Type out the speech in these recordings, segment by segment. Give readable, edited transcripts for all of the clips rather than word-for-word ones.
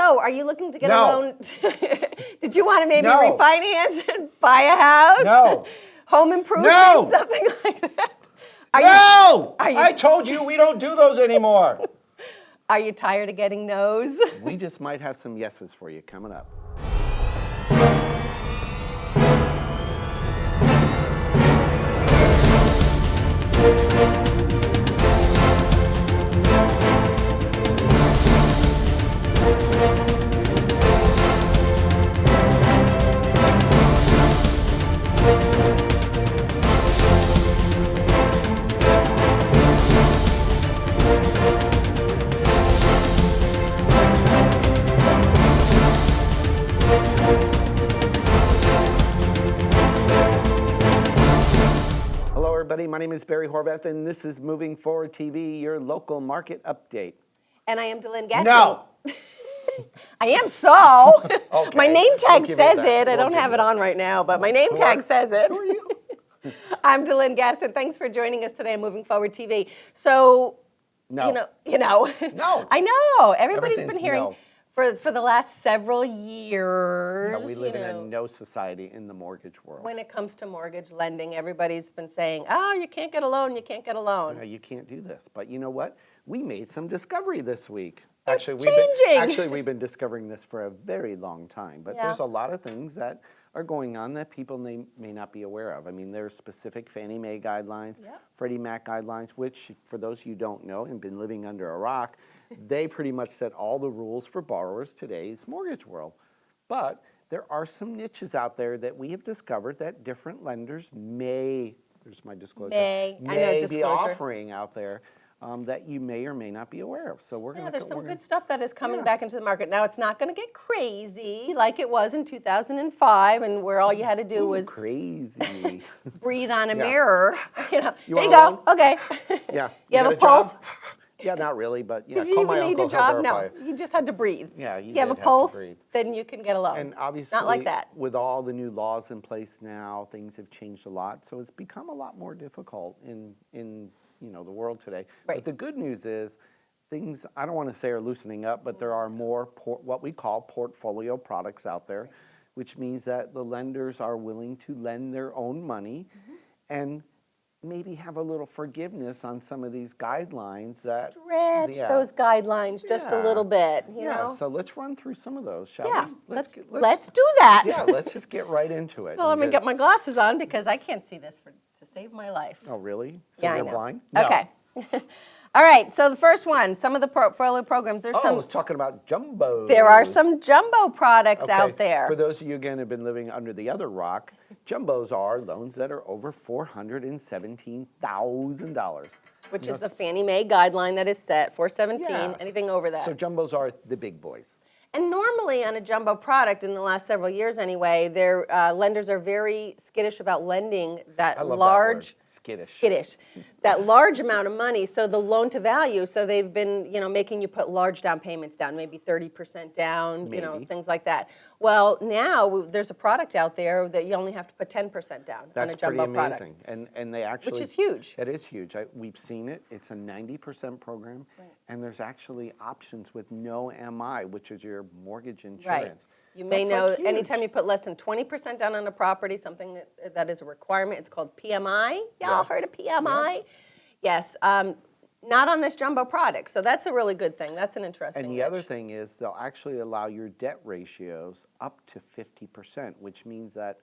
So, are you looking to get a No. loan? Did you want to maybe No. refinance and buy a house? No. Home improvement, No. something like that? No! are you- I told you we don't do those anymore. Are you tired of getting no's? We just might have some yeses for you coming up. Hello, everybody. My name is Barry Horvath, and this is Moving Forward TV, your local market update. And I am Dylan Gaston. No. I am so. Okay. My name tag We'll give you says that. it. I We'll don't give have you it that. on right now, but my name tag says it. Who are you? I'm Dylan Gaston. Thanks for joining us today on Moving Forward TV. So, No. you know. No. I know. Everybody's been Everything's hearing no. for the last several years. Yeah, we live in a no society in the mortgage world. When it comes to mortgage lending, everybody's been saying, "Oh, you can't get a loan. You can't get a loan." No, you can't do this. But you know what? We made some discovery this week. It's Actually, we've been discovering this for a very long time. But Yeah. there's a lot of things that are going on that people may not be aware of. I mean, there's specific Fannie Mae guidelines, Yep. Freddie Mac guidelines, which, for those you don't know and been living under a rock, they pretty much set all the rules for borrowers today's mortgage world. But there are some niches out there that we have discovered that different lenders may, there's my disclosure, I know, be disclosure. offering out there that you may or may not be aware of. So we're going to There's some good stuff that is coming back into the market. Now, it's not going to get crazy like it was in 2005, and where all you had to do was crazy. breathe on a Yeah. mirror. You Here you want a go. loan? Okay. Yeah. You have got a pulse? job? Yeah, not really, but yeah, Did you call even my need uncle. a job? He'll No. verify. You just had to breathe. Yeah, you have did a have to pulse, breathe. then you can get a loan. And obviously, not like that. with all the new laws in place now, things have changed a lot. So it's become a lot more difficult in the world today. Right. But the good news is things, I don't want to say are loosening up, but there are more what we call portfolio products out there, which means that the lenders are willing to lend their own money and maybe have a little forgiveness on some of these guidelines that Stretch yeah. those guidelines just a Yeah. little bit, you Yeah, know? so let's run through some of those, shall Yeah, we? let's do that. Yeah, let's just get right into it. So let me get my glasses on because I can't see this to save my life. Oh, really? So Yeah, I you're know. blind? No. Okay. All right, so the first one, some of the portfolio programs, there's I some. was talking about jumbo. There are some jumbo products out there. For those of you, again, who have been living under the other rock, jumbos are loans that are over $417,000. Which is the Fannie Mae guideline that is set, 417, Yes. anything over that. So jumbos are the big boys. And normally on a jumbo product, in the last several years anyway, their lenders are very skittish about lending that I love large, that word, skittish. that large amount of money. So the loan to value, so they've been, making you put large down payments down, maybe 30% down, Maybe. things like that. Well, now there's a product out there that you only have to put 10% down on a That's jumbo pretty product. amazing. And they actually... Which is huge. It is huge. We've seen it. It's a 90% program. Right. And there's actually options with no MI, which is your mortgage insurance. Right. You may That's, know like, huge. anytime you put less than 20% down on a property, something that is a requirement, it's called PMI. Y'all Yes. heard of PMI? Yes. Not on this jumbo product. So that's a really good thing. That's an interesting And the other niche. thing is they'll actually allow your debt ratios up to 50%, which means that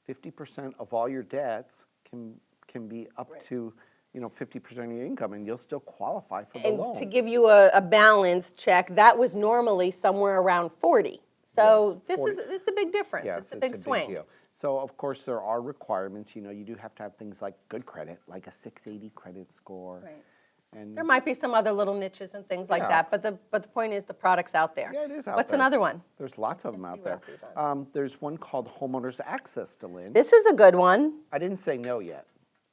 50% of all your debts can be up to 50% of your income, and you'll still qualify for the loan. And to give you a balance check, that was normally somewhere around 40. So Yes, 40. it's a big difference. Yes, It's a big swing. deal. So of course there are requirements. You do have to have things like good credit, like a 680 credit score. Right. And There might be some other little niches and things like Yeah. that, but the point is the product's out there. Yeah, it is out What's there. another one? There's lots of them Let's out see there. what else is on. There's one called Homeowners Access to Lend. This is a good one. I didn't say no yet.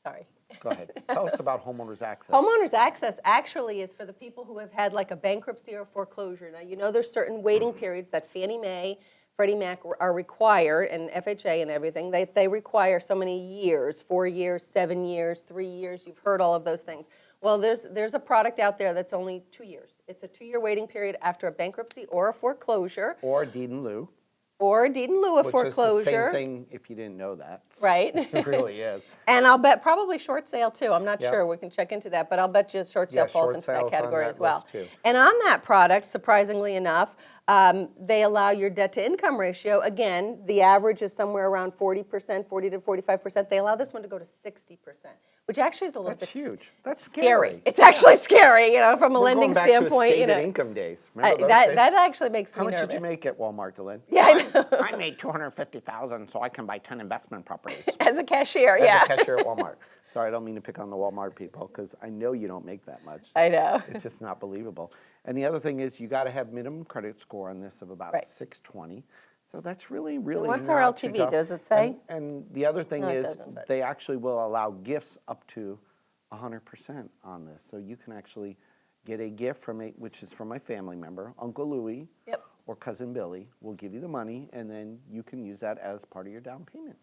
Sorry. Go ahead. Tell us about Homeowners Access. Homeowners Access actually is for the people who have had like a bankruptcy or foreclosure. Now, there's certain waiting periods that Fannie Mae Freddie Mac are required, and FHA and everything, they require so many years, 4 years, 7 years, 3 years. You've heard all of those things. Well, there's a product out there that's only 2 years. It's a 2-year waiting period after a bankruptcy or a foreclosure. Or a deed in lieu. Or a deed in lieu of foreclosure. Which is the same thing if you didn't know that. Right. It really is. And I'll bet probably short sale too. I'm not Yep. sure. We can check into that, but I'll bet you short sale Yeah, falls short into that sale's on category that as well. list, too. And on that product, surprisingly enough, they allow your debt to income ratio. Again, the average is somewhere around 40%, 40 to 45%. They allow this one to go to 60%, which actually is a little That's bit huge. That's scary. scary. It's actually scary, from a We're lending going back standpoint. To stated income days. Remember those that days? that actually makes How me much nervous. did you make at Walmart, Dylan? Yeah, I know. I made $250,000, so I can buy 10 investment properties. As a cashier, As yeah. a cashier at Walmart. Sorry, I don't mean to pick on the Walmart people, because I know you don't make that much. I know. It's just not believable. And the other thing is, you got to have minimum credit score on this of about Right. 620. So that's really, really What's our not too LTV? tough. Does it say? And the other thing No, it is, doesn't, but- they actually will allow gifts up to 100% on this. So you can actually get a gift from which is from my family member, Uncle Louie, Yep. or Cousin Billy will give you the money, and then you can use that as part of your down payment.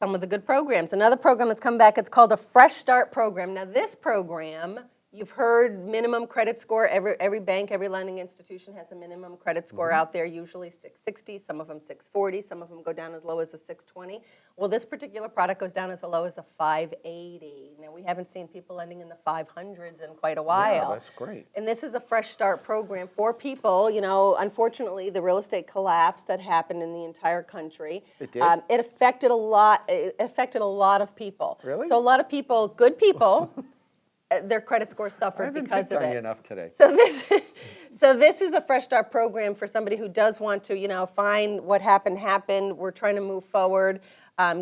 Some of the good programs. Another program that's come back, it's called a Fresh Start program. Now this program, you've heard minimum credit score. Every bank, every lending institution has a minimum credit score out there, usually 660, some of them 640, some of them go down as low as a 620. Well, this particular product goes down as low as a 580. Now we haven't seen people lending in the 500s in quite a while. Yeah, that's great. And this is a Fresh Start program for people, unfortunately, the real estate collapse that happened in the entire country. It did? It affected a lot of people. Really? So a lot of people, good people, their credit score I suffered haven't because picked of on you it. enough today. So this is a Fresh Start program for somebody who does want to, find what happened. We're trying to move forward,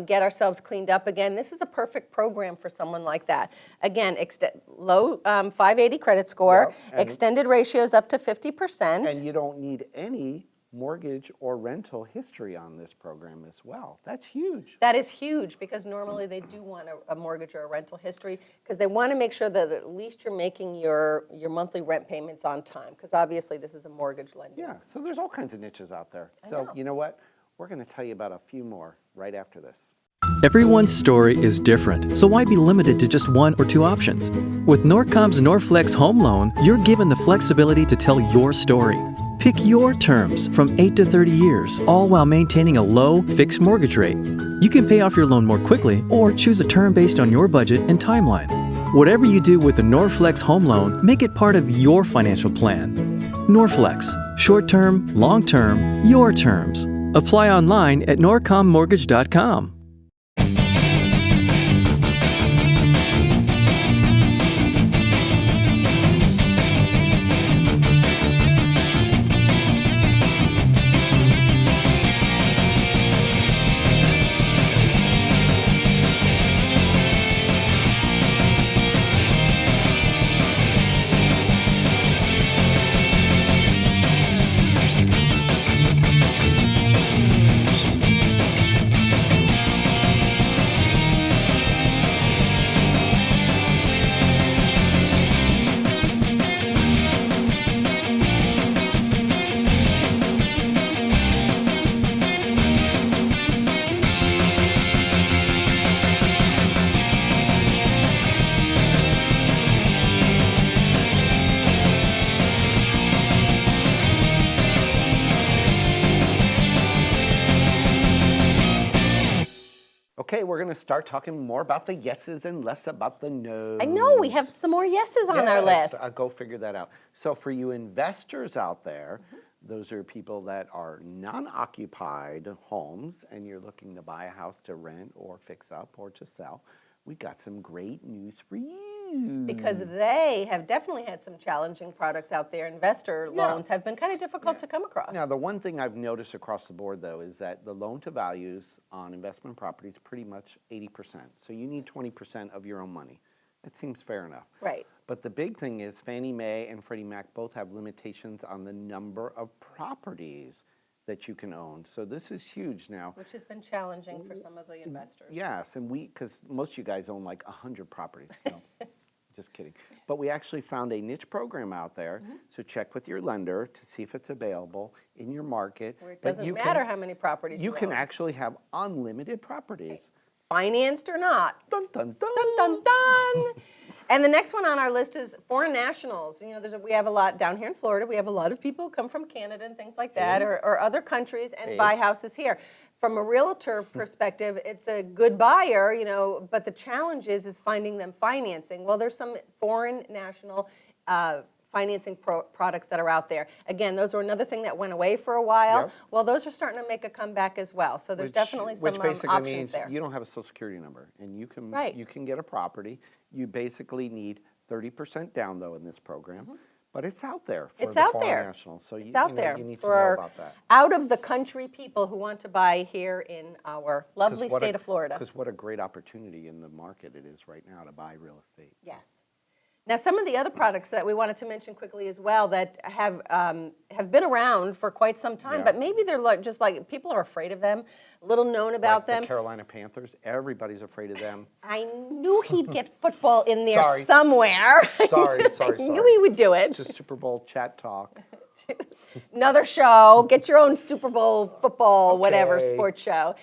get ourselves cleaned up again. This is a perfect program for someone like that. Again, low 580 credit score, Yep, and- extended ratios up to 50%. And you don't need any mortgage or rental history on this program as well. That's huge. That is huge because normally they do want a mortgage or a rental history because they want to make sure that at least you're making your monthly rent payments on time because obviously this is a mortgage lending. Yeah, so there's all kinds of niches out there. So you know what? We're going to tell you about a few more right after this. Everyone's story is different, so why be limited to just one or two options? With Norcom's Norflex Home Loan, you're given the flexibility to tell your story. Pick your terms from 8 to 30 years, all while maintaining a low, fixed mortgage rate. You can pay off your loan more quickly or choose a term based on your budget and timeline. Whatever you do with the Norflex Home Loan, make it part of your financial plan. Norflex, short-term, long-term, your terms. Apply online at norcommortgage.com. Okay, we're going to start talking more about the yeses and less about the nos. I know, we have some more yeses on our Yes, list. go figure that out. So for you investors out there, those are people that are non-occupied homes and you're looking to buy a house to rent or fix up or to sell, we got some great news for you. Because they have definitely had some challenging products out there. Investor loans have been kind of difficult to come across. Now, the one thing I've noticed across the board, though, is that the loan to values on investment properties pretty much 80%. So you need 20% of your own money. That seems fair enough. Right. But the big thing is Fannie Mae and Freddie Mac both have limitations on the number of properties that you can own. So this is huge now. Which has been challenging for some of the investors. Yes, and because most of you guys own like 100 properties. Just kidding. But we actually found a niche program out there. So check with your lender to see if it's available in your market. Where it But doesn't you matter how many properties You can own. actually have unlimited properties. Financed or not. Dun, dun, dun. Dun, dun, dun. And the next one on our list is foreign nationals. You know, we have a lot down here in Florida. We have a lot of people who come from Canada and things like that, or other countries, and buy houses here. From a realtor perspective, it's a good buyer, you know, but the challenge is finding them financing. Well, there's some foreign national financing products that are out there. Again, those were another thing that went away for a while. Yep. Well, those are starting to make a comeback as well. So there's definitely some Which basically options means there. you don't have a social security number, and you can Right. you can get a property. You basically need 30% down though in this program, but it's out there for It's the out foreign there. nationals. So It's out you there know, you need to for know our about that. out of the country people who want to buy here in our lovely state of Florida. Because what a great opportunity in the market it is right now to buy real estate. Yes. Now, some of the other products that we wanted to mention quickly as well that have been around for quite some time, Yeah. but maybe they're just like people are afraid of them, little known about Like them. the Carolina Panthers, everybody's afraid of them. I knew he'd get football in there Sorry. somewhere. Sorry. I knew he would do it. It's just Super Bowl chat talk. Another show. Get your own Super Bowl football, whatever, Okay. sports show.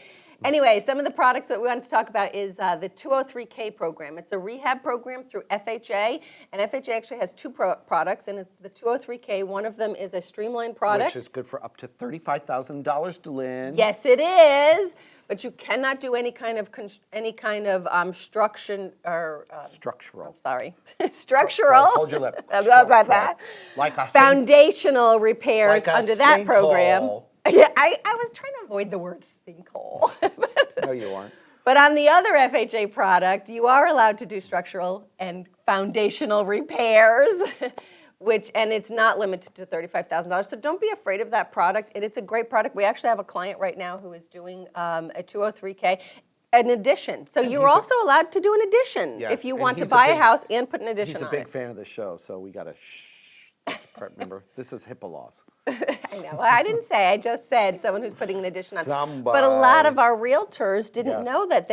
Anyway, some of the products that we wanted to talk about is the 203K program. It's a rehab program through FHA, and FHA actually has two products, and it's the 203K. One of them is a streamlined product. Which is good for up to $35,000, Delynn. Yes, it is, but you cannot do any kind of structural or Structural. sorry, structural. Hold your lip. I don't know about Structural. that. Like a Foundational repairs like a under that program. sinkhole. Yeah, I was trying to avoid the word sinkhole. No, you aren't. But on the other FHA product, you are allowed to do structural and foundational repairs, and it's not limited to $35,000. So don't be afraid of that product. It's a great product. We actually have a client right now who is doing a 203K. An addition. So you're also allowed to do an addition Yes, if you and want to he's a buy a big- house and put an addition He's a on big it. fan of the show, so we got to shh. Remember, this is HIPAA laws. I know. Well, I didn't say. I just said someone who's putting an addition on. Somebody. But a lot of our realtors didn't Yes. know that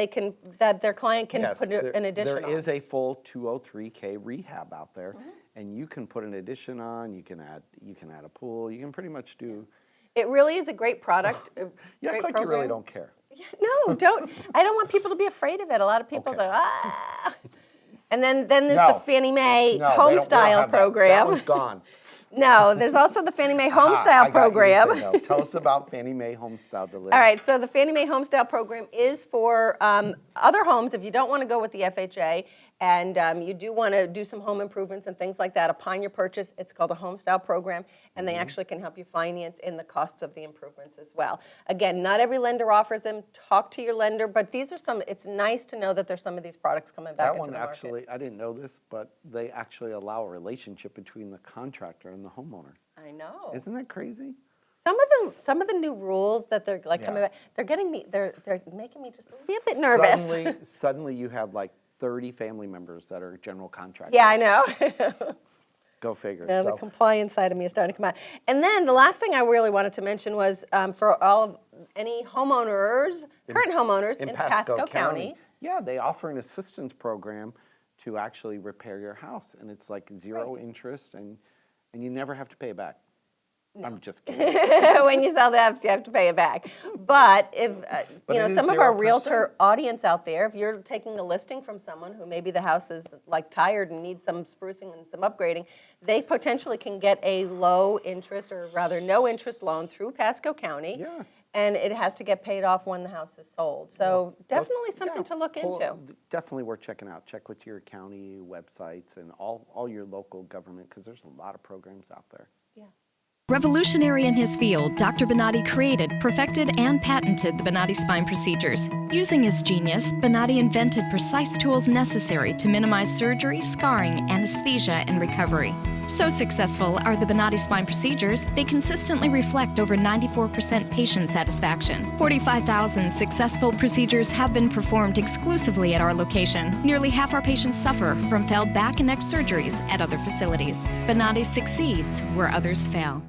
that their client can Yes, put an addition on. there is a full 203K rehab out there, and you can put an addition on. You can add a pool. You can pretty much do. It really is a great product. You act like you really don't care. No, don't. I don't want people to be afraid of it. A lot of people Okay. go, ah. And then there's No. the Fannie Mae No, Home we don't Style have that. program. That one's gone. No, there's also the Fannie Mae Home Aha, Style I got you to say program. no. Tell us about Fannie Mae Home Style Delynn. All right, so the Fannie Mae Home Style program is for other homes if you don't want to go with the FHA and you do want to do some home improvements and things like that upon your purchase. It's called a Home Style program, and they actually can help you finance in the costs of the improvements as well. Again, not every lender offers them. Talk to your lender, but these are some. It's nice to know that there's some of these products coming back That into one the market. actually, I didn't know this, but they actually allow a relationship between the contractor and the homeowner. I know. Isn't that crazy? Some of the new rules that they're like coming Yeah. back, they're making me just a little bit nervous. Suddenly you have like 30 family members that are general contractors. Yeah, I know. Go figure. Yeah, the So, compliance side of me is starting to come out. And then the last thing I really wanted to mention was for any homeowners, current homeowners in Pasco County. Yeah, they offer an assistance program to actually repair your house, and it's like zero interest, and you never have to pay it back. I'm just kidding. When you sell the house, you have to pay it back. But if But it is some of our 0%. realtor audience out there, if you're taking a listing from someone who maybe the house is like tired and needs some sprucing and some upgrading, they potentially can get a low interest or rather no interest loan through Pasco County. Yeah. And it has to get paid off when the house is sold. So definitely something to look into. Definitely worth checking out. Check with your county websites and all your local government, because there's a lot of programs out there. Yeah. Revolutionary in his field, Dr. Bonatti created, perfected, and patented the Bonatti spine procedures. Using his genius, Bonatti invented precise tools necessary to minimize surgery, scarring, anesthesia, and recovery. So successful are the Bonatti spine procedures, they consistently reflect over 94% patient satisfaction. 45,000 successful procedures have been performed exclusively at our location. Nearly half our patients suffer from failed back and neck surgeries at other facilities. Bonatti succeeds where others fail.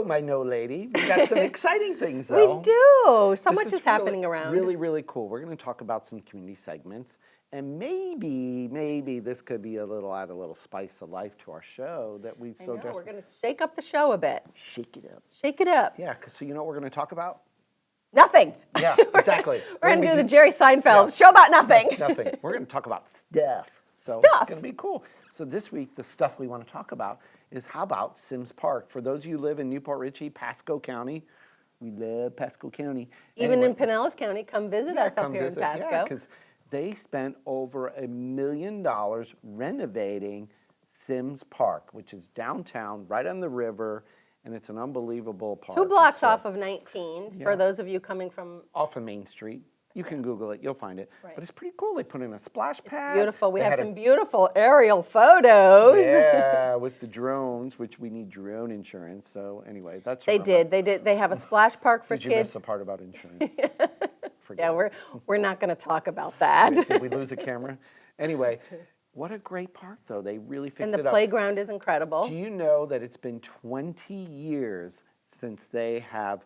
my no lady. We got some exciting things, We though. do. So This much is happening around. Really, really cool. We're going to talk about some community segments, and maybe this could be add a little spice of life to our show that we I so know, we're desperately going to shake up the show a bit. shake it up. Shake it up. Yeah, because so you know what we're going to talk about? Nothing. Yeah, exactly. We're going to do the be- Jerry Seinfeld Yeah. show about nothing. Nothing. We're going to talk about stuff. So Stuff. it's going to be cool. So this week, the stuff we want to talk about is how about Sims Park? For those of you who live in Newport Richey, Pasco County, we love Pasco County. Even Anyway, in Pinellas County, come visit us up come here visit. in Pasco. Yeah, because they spent over $1 million renovating Sims Park, which is downtown, right on the river, and it's an unbelievable park. 2 blocks So, off of 19 Yeah. for those of you coming from. off of Main Street. You can Google it, you'll find it. Right. But it's pretty cool. They put in a splash pad. Beautiful. We They have had some beautiful aerial photos. Yeah, with the drones, which we need drone insurance. So anyway, that's They did. They have a splash park for Did you miss kids. the part about insurance? Forget Yeah, it. we're not going to talk about that. Did we lose a camera? Anyway, what a great park, though. They really fixed And it the up. playground is incredible. Do you know that it's been 20 years since they have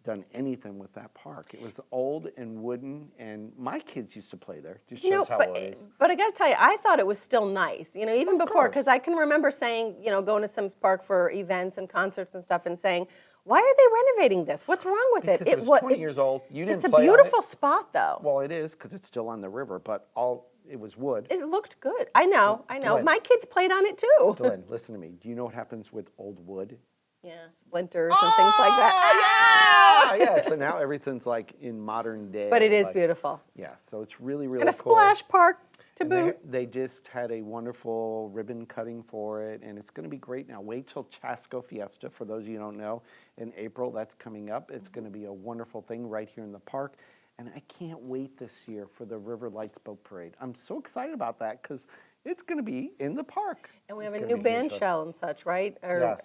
done anything with that park? It was old and wooden, and my kids used to play there. Just shows how old it is. but I got to tell you, I thought it was still nice. You know, even before, course. because I can remember saying, you know, going to Sims Park for events and concerts and stuff, and saying, "Why are they renovating this? What's wrong with Because it?" it was 20 years old. You didn't It's a play on it? beautiful spot, though. Well, it is because it's still on the river, but it was wood. It looked good. I know. Dylan. My kids played on it too. Dylan, listen to me. Do you know what happens with old wood? Yeah, splinters and things like that. Yeah. So now everything's like in modern day. But it is like- beautiful. Yeah. So it's really, really And a cool. splash park to And boot. they just had a wonderful ribbon cutting for it, and it's going to be great now. Wait till Chasco Fiesta, for those of you who don't know, in April. That's coming up. It's going to be a wonderful thing right here in the park. And I can't wait this year for the River Lights Boat Parade. I'm so excited about that because it's going to be in the park. And we have It's a gonna new be huge. band shell and such, right? Or Yes.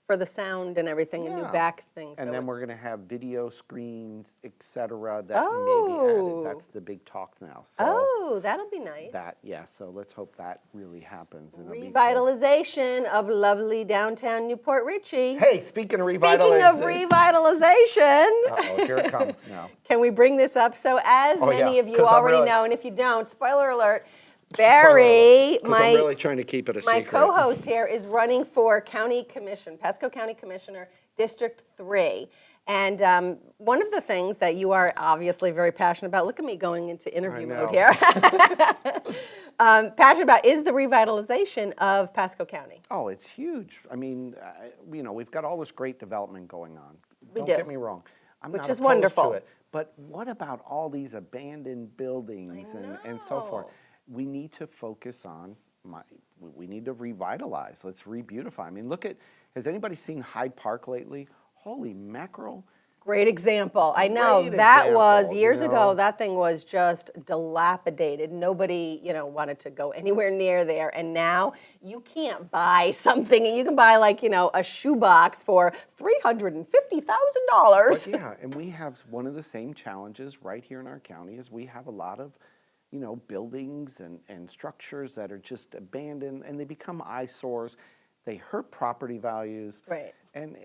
for the sound and everything, a new Yeah. back thing. And so then it- we're going to have video screens, et cetera, that may be Oh. added. That's the big talk now. So Oh, that'll be nice. so let's hope that really happens. And it'll be cool. Revitalization of lovely downtown Newport Richey. Hey, speaking of Speaking revitalization. of revitalization, Uh-oh, here it comes now. can we bring this up? So as Oh, many yeah, of you 'cause I'm already really- know, and if you don't, spoiler alert, Barry, Because I'm really trying to keep it a my secret. co-host here, is running for county commission, Pasco County Commissioner, District 3. And one of the things that you are obviously very passionate about, look at me going into interview mode know. here, passionate about is the revitalization of Pasco County. Oh, it's huge. I mean, we've got all this great development going on. We Don't do. get me wrong. I'm Which not is opposed wonderful. to it. But what about all these abandoned buildings and so forth? know. We need to focus on, we need to revitalize. Let's re-beautify. I mean, has anybody seen Hyde Park lately? Holy mackerel. Great example. I know Great that was example, years you ago. know. That thing was just dilapidated. Nobody, wanted to go anywhere near there. And now you can't buy something. You can buy a shoebox for $350,000. But yeah, and we have one of the same challenges right here in our county is we have a lot of, buildings and structures that are just abandoned and they become eyesores. They hurt property values. Right. And,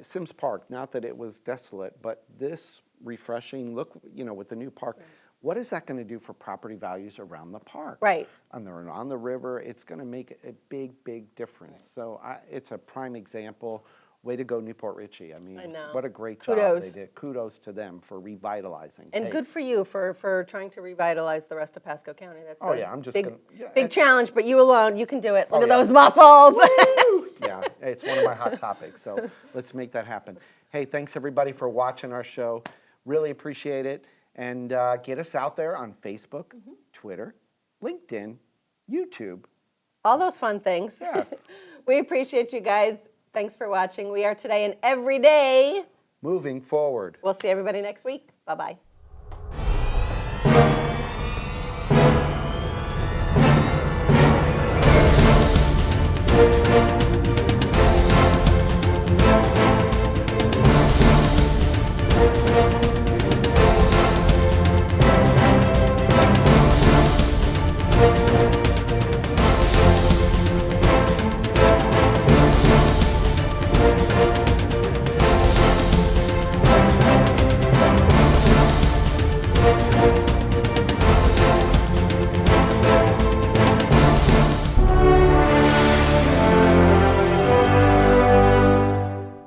Sims Park, not that it was desolate, but this refreshing look, with the new park, what is that going to do for property values around the park? Right. On the river, it's going to make a big, big difference. So it's a prime example. Way to go, Newport Richey. I mean, I know. what a great Kudos. job they did. Kudos to them for revitalizing. And Hey, good for you for trying to revitalize the rest of Pasco County. That's Oh, a yeah, I'm just big, gonna- yeah, big and- challenge, but you alone, you can do it. Look Oh, at yeah. those muscles. Yeah, it's one of my hot topics, so let's make that happen. Hey, thanks everybody for watching our show. Really appreciate it. And get us out there on Facebook, Twitter, LinkedIn, YouTube. All those fun things. Yes. We appreciate you guys. Thanks for watching. We are today and every day. Moving forward. We'll see everybody next week. Bye-bye.